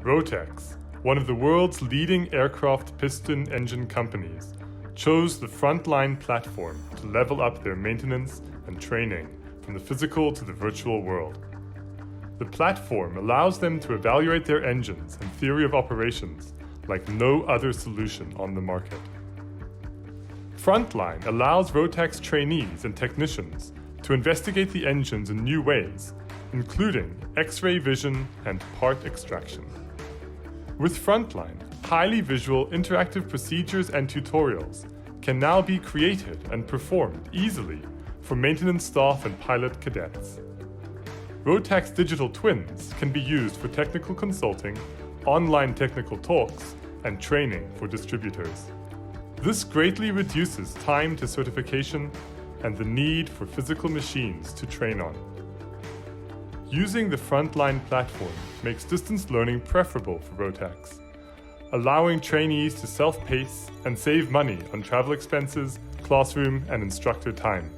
Rotax, one of the world's leading aircraft piston engine companies, chose the Frontline platform to level up their maintenance and training from the physical to the virtual world. The platform allows them to evaluate their engines and theory of operations like no other solution on the market. Frontline allows Rotax trainees and technicians to investigate the engines in new ways, including X-ray vision and part extraction. With Frontline, highly visual interactive procedures and tutorials can now be created and performed easily for maintenance staff and pilot cadets. Rotax digital twins can be used for technical consulting, online technical talks, and training for distributors. This greatly reduces time to certification and the need for physical machines to train on. Using the Frontline platform makes distance learning preferable for Rotax, allowing trainees to self-pace and save money on travel expenses, classroom, and instructor time.